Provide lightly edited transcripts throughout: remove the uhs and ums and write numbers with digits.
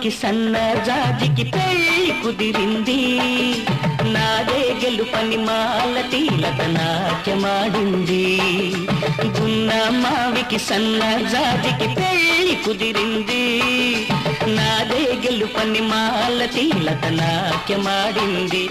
మావికి సన్నజాజికి పెళ్లి కుదిరింది. నాదే గెలుపని మాలతి లత నాట్యమాడింది. గున్న మావికి సన్నజాజికి పెళ్లి కుదిరింది. నాదే గెలుపని మాలతి లత నాట్యమాడింది.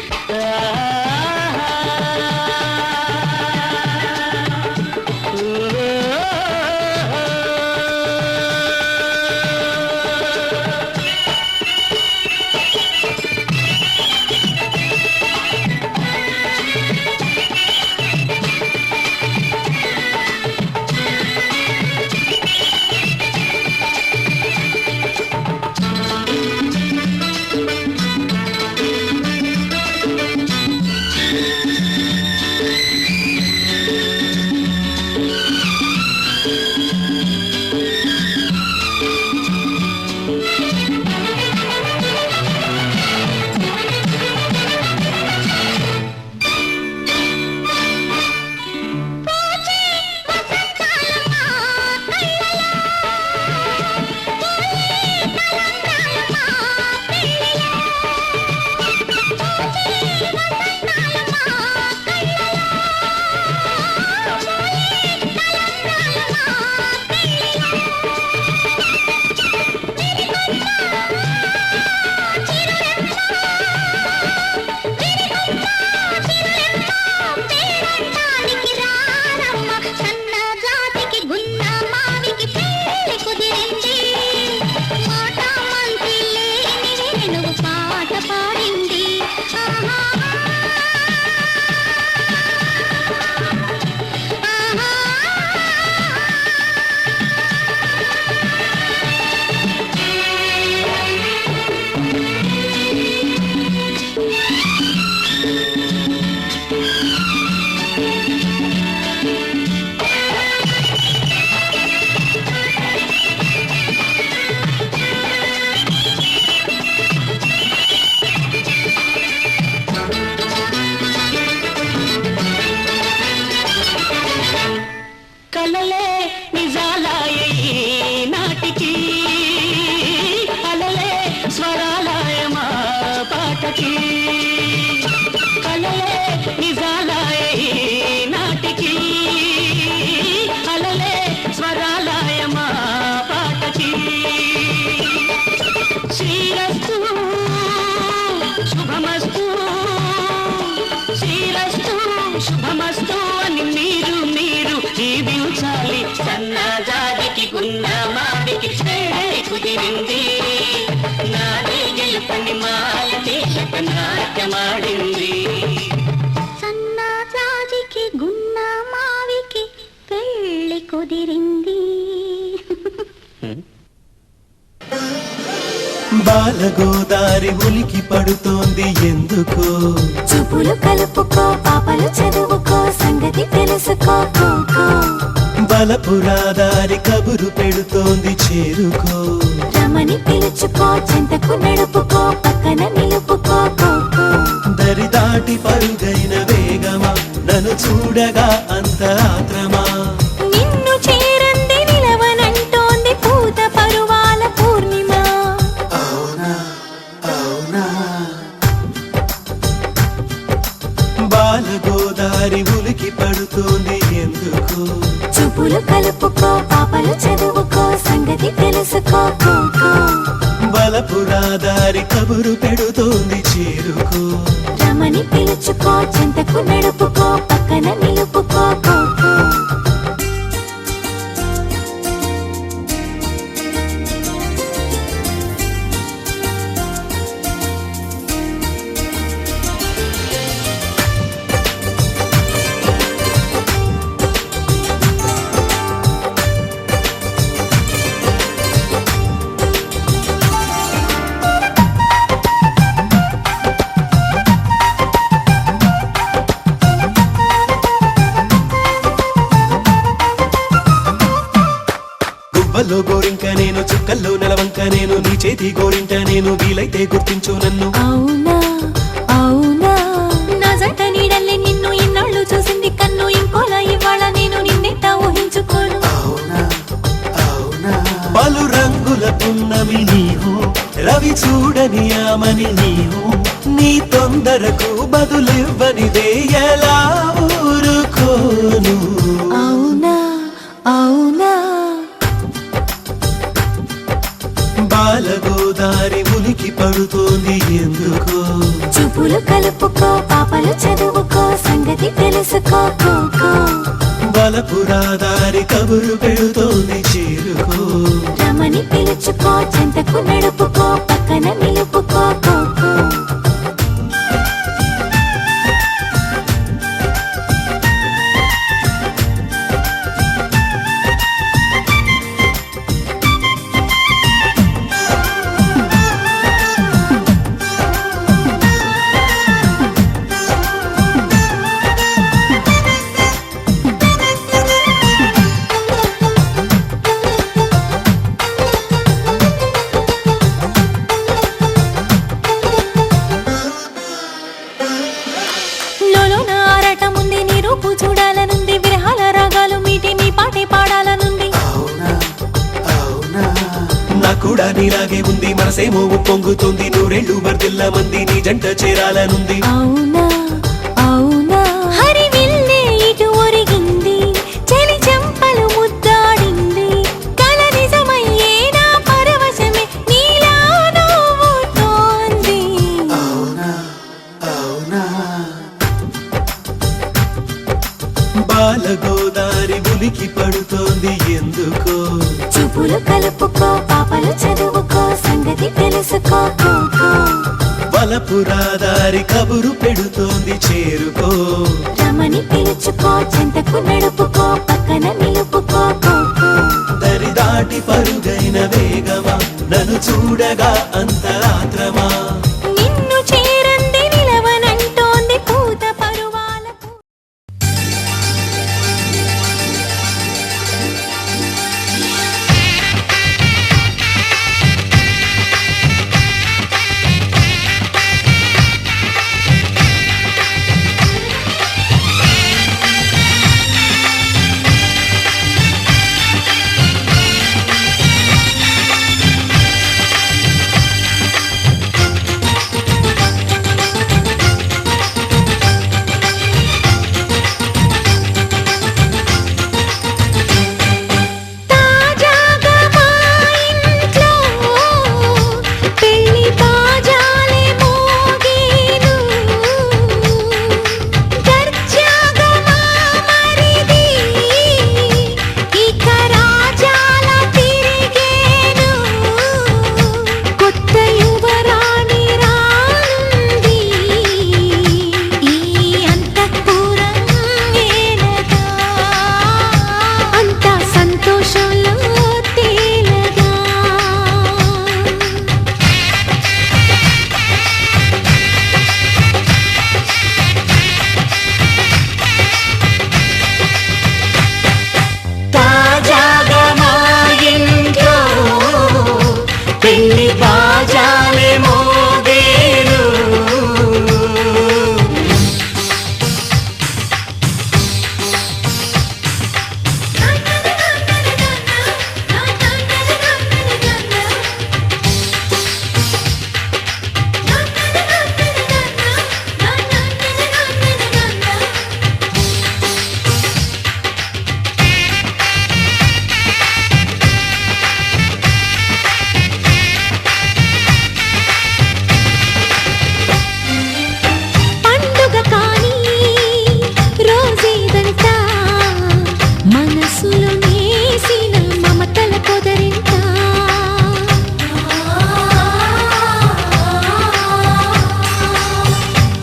కలలే నిజాలాయ నాటికి అలలే స్వరాలాయ మా పాటకి. కలలే నిజాలాయ నాటికి అలలే స్వరాలాయ మా పాటకి. శ్రీరస్తు శుభమస్తు శ్రీరస్తు శుభమస్తు అని మీరు జీవించాలి. సన్నజాజికి గున్న మావికి పెళ్లి కుదిరింది. నాదే గెలుపని మాలతి లత నాట్యమాడింది. సన్నజాజికి గున్న మావికి పెళ్లి కుదిరింది. బాలగోదారి ఉలికి పడుతోంది ఎందుకో. చూపులు కలుపుకో పాపలు చదువుకో సంగతి తెలుసుకో. బలపురాదారి కబురు పెడుతోంది చేరుకో. రమని పిలుచుకో చెంతకు నడుపుకో పక్కన నిలుపుకో. దరి దాటి పరుగైన వేగమా నన్ను చూడగా అంత ఆత్రమా. నిన్ను చేరంది నిలవనంటోంది పూత పరువాల పూర్ణిమ. అవునా అవునా బాలగోదారి ఉలికి పడుతోంది ఎందుకు. చూపులు కలుపుకో పాపలు చదువుకో సంగతి తెలుసుకో. బలపురాదారి కబురు పెడుతోంది చేరుకో. రమని పిలుచుకో చెంతకు నడుపుకో పక్కన నిలుపుకో. గువ్వల్లో గోరింక నేను చుక్కల్లో నెలవంక నేను నీ చేతి గోరింట నేను వీలైతే గుర్తించు నన్ను. అవునా అవునా నా జంట నీడల్లే నిన్ను ఇన్నాళ్ళు చూసింది కన్ను ఇంకోలా ఇవాళ నేను నిన్నెట్టా ఊహించుకోను. అవునా అవునా పలు రంగుల పున్నమి నీవు రవి చూడని ఆమని నీవు నీ తొందరకు బదులివ్వనిదే ఎలా ఊరుకోను అవునా అవునా బాలగోదారి ఉలికి పడుతోంది ఎందుకో చూపులు కలుపుకో పాపలు చదువుకో సంగతి తెలుసుకో కోకో బలపురాదారి కబురు పెడుతోంది చేరుకో రమని పిలుచుకో చెంతకు నడుపుకో పక్కన నిలుపుకో కోకో చూడాలనుంది విరహాల రాగాలు మీటి నీ పాటే పాడాలనుంది నా కూడా నీలాగే ఉంది మనసేమో పొంగుతుంది నూరేళ్లు వర్దిల్ల మంది నీ జంట చేరాలనుంది అవునా అవునా హరివిల్లే ఇటు ఒరిగింది చలి చెంపలు ముద్దాడింది కల నిజమయ్యే నా పరవశమే నీలా నవ్వుతోంది అవునా అవునా బాలగోదారి ఉలికి పడుతోంది ఎందుకో చూపులు కలుపుకో పాపలు చదువుకో సంగతి తెలుసుకో కోకో బలపురాదారి కబురు పెడుతోంది చేరుకో రమని పిలుచుకో చెంతకు నడుపుకో పక్కన నిలుపుకో కోకో దరి దాటి పరుగైన వేగమా నన్ను చూడగా అంతరాత్రమా నిన్ను చేరంది నిలవనంటోంది పూత పరువాలకు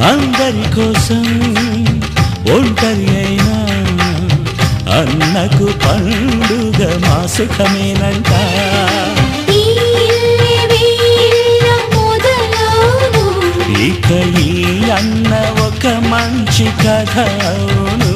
అందరి కోసం ఒంటరి అయినా అన్నకు పండుగ మా సుఖమేనంట. ఇక ఈ అన్న ఒక మంచి కథ అవును.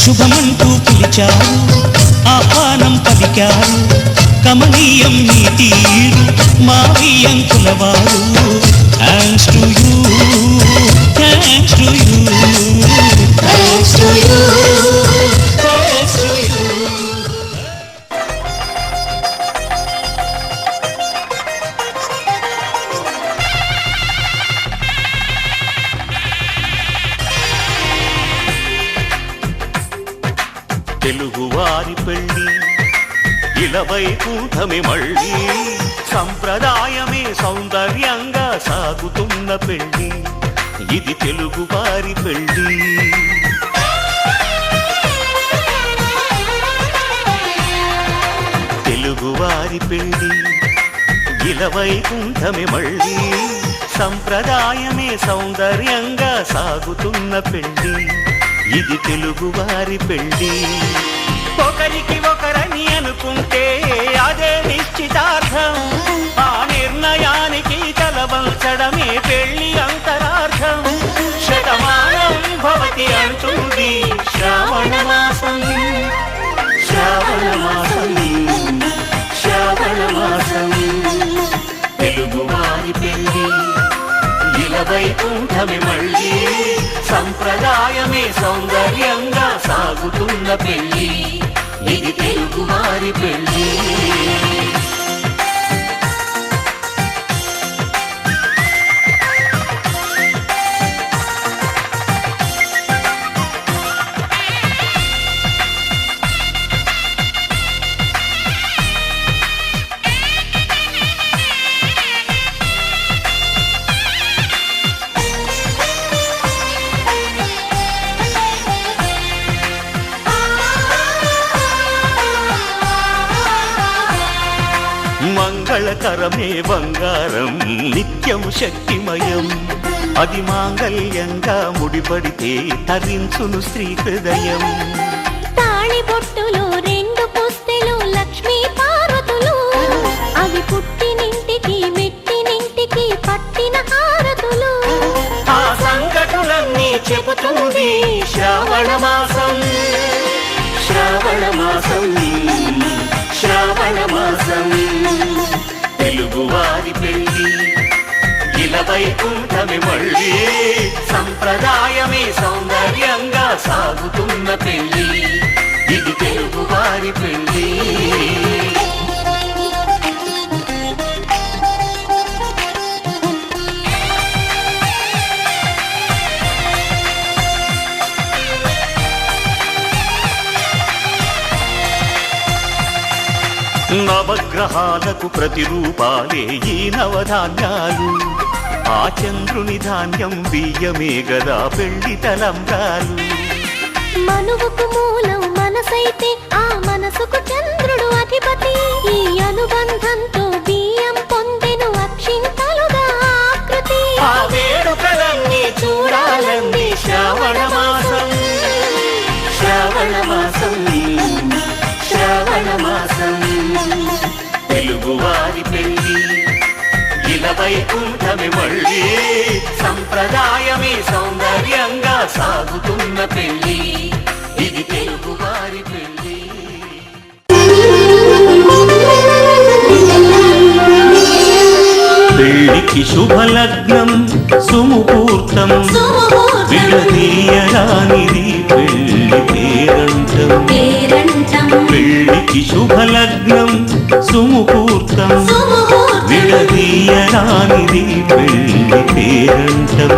శుభమంటూ పిలిచారు ఆహ్వానం పలికారు కమనీయం నీ తీరు మావి అంకులవారు thanks to you thanks to you thanks to you thanks to you. తెలుగువారి పెళ్ళి ఇలవైకుంఠమే మళ్ళీ సంప్రదాయమే సౌందర్యంగా సాగుతున్న పెళ్ళి ఇది తెలుగువారి పెళ్ళి. తెలుగువారి పెళ్ళి ఇలవైకుంఠమే మళ్ళీ సంప్రదాయమే సౌందర్యంగా సాగుతున్న పెళ్ళి ఇది తెలుగువారి పెళ్ళి. ఒకరికి ఒకరని అనుకుంటే అదే నిశ్చితార్థం ఆ నిర్ణయానికి తలవంచడమే పెళ్లి అంతరార్థం. శతమానం భవతి అంటుంది శ్రావణ మాసం శ్రావణ మాసం శ్రావణ మాసం. తెలుగువారి పెళ్ళి ఇలవైకుంఠమే మళ్ళీ సంప్రదాయమే సౌందర్యంగా సాగుతున్న పెళ్ళి ఇది తెలుగువారి పెళ్ళి. మంగళకరమే బంగారం నిత్యం శక్తిమయం అది మాంగళ్యంగా ముడిపడితే తరించును స్త్రీ హృదయం. తాళి బొట్టులు రెండు పుస్తెలు లక్ష్మీ పార్వతులు అవి పుట్టినింటికి మెట్టినింటికి పట్టిన హారతులు ఆ సంకటులన్నీ చెబుతుంది శ్రావణ మాసం శ్రావణ మాసం శ్రావణ మాసం. తెలుగువారి పెళ్ళి ఇలవైకుంఠమే మళ్ళీ సంప్రదాయమే సౌందర్యంగా సాగుతున్న పెళ్ళి ఇది తెలుగువారి పెళ్ళి. నవగ్రహాలకు ప్రతిరూపాలే ఈ నవధాన్యాలు ఆ చంద్రుని ధాన్యం బియ్యమే గదా పెళ్లి తలంబ్రాలు. మనువుకు మూలం మనసైతే ఆ మనసుకు చంద్రుడు అధిపతి ఈ అనుబంధంతో బియ్యం పొందెను అక్షింతలుగా ఆకృతి. ఆ వేడుకలన్నీ చూడాలండి శ్రావణ మాసం శ్రావణ మాసం శ్రావణ మాసం. తెలుగువారి పెళ్ళి ఇలవైకుంఠమే మళ్ళీ సంప్రదాయమే సౌందర్యంగా సాగుతున్న పెళ్ళి ఇది తెలుగువారి పెళ్ళి. పెళ్ళికి శుభలగ్నం సుముహూర్తం విడదీయరానిది పెళ్లి పేరంటం. పెళ్ళికి శుభలగ్నం సుముహూర్తం విడదీయరానిది పెళ్లి పేరంటం.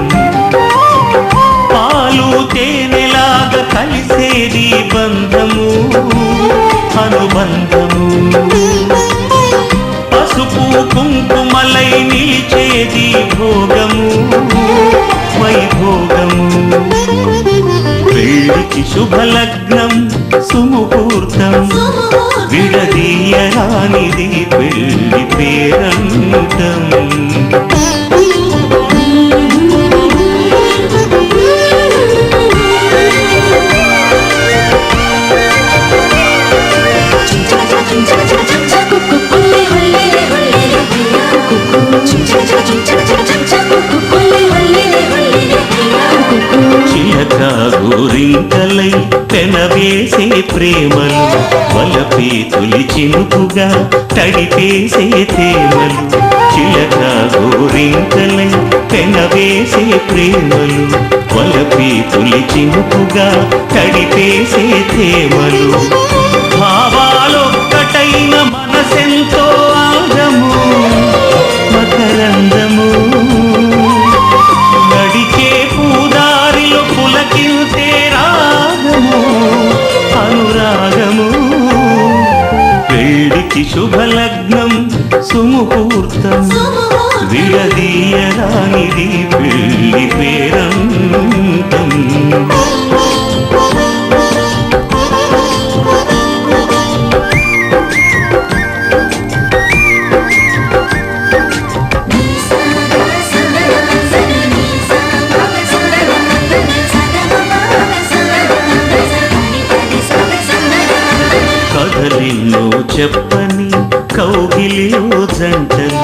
పాలు తేనెలాగా కలిసేది బంధము అనుబంధము పసుపు కుంకుమలై నిలిచేది భోగము వైభోగము. పెళ్ళికి శుభలగ్నం సుముహూర్తం విడదీయరానిది పెళ్లి పేరంటం. చిలక గోరింకలై పెన వేసే ప్రేమలు వలపే తొలి చినుకుగా తడిపేసే తేమలు చిలక గోరింకలై వేసే ప్రేమలు వలపే తొలి చినుకుగా తడిపేసే తేమలు భావాలొక్కటైన మనసెంతో ఆగము మకరందము నడిచే పూదారిలో పులకింతే రాగము అనురాగము పెళ్ళికి శుభలగ్నం సుముహూర్తం విడదీయరానిది పెళ్లి పేరంతం కథలెన్నో చెప్పని కౌగిలిలో జంటలు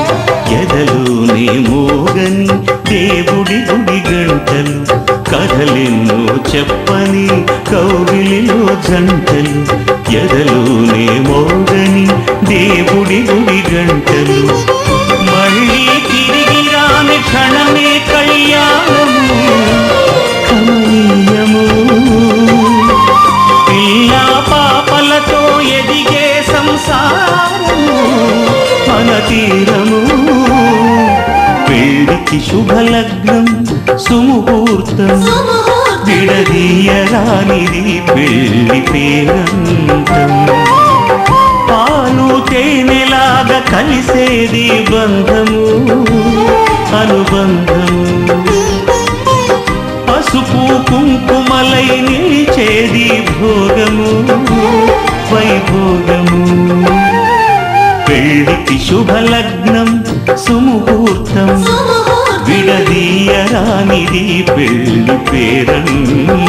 ఎదలోనే మోగని దేవుడి గుడి గంటలు కథలెన్నో చెప్పని కౌగిలిలో జంటలు ఎదలోనే మోగని దేవుడి గుడి గంటలు మళ్ళీ తిరిగి రాని క్షణమే కళ్యాణము కమనీయము పిల్లా పాపలతో ఎదిగే సంసారము మన తీరము పెళ్ళికి శుభలగ్నం సుముహూర్తం విడదీయరానిది పెళ్లి పేరంతం పాలు తేనెలాగా కలిసేది బంధము అనుబంధము పసుపు కుంకుమలై నిలిచేది భోగము వైభోగము పెళ్ళికి శుభలగ్నం సుముహూర్తం విడదీయరానిది పెళ్లి పేరంతం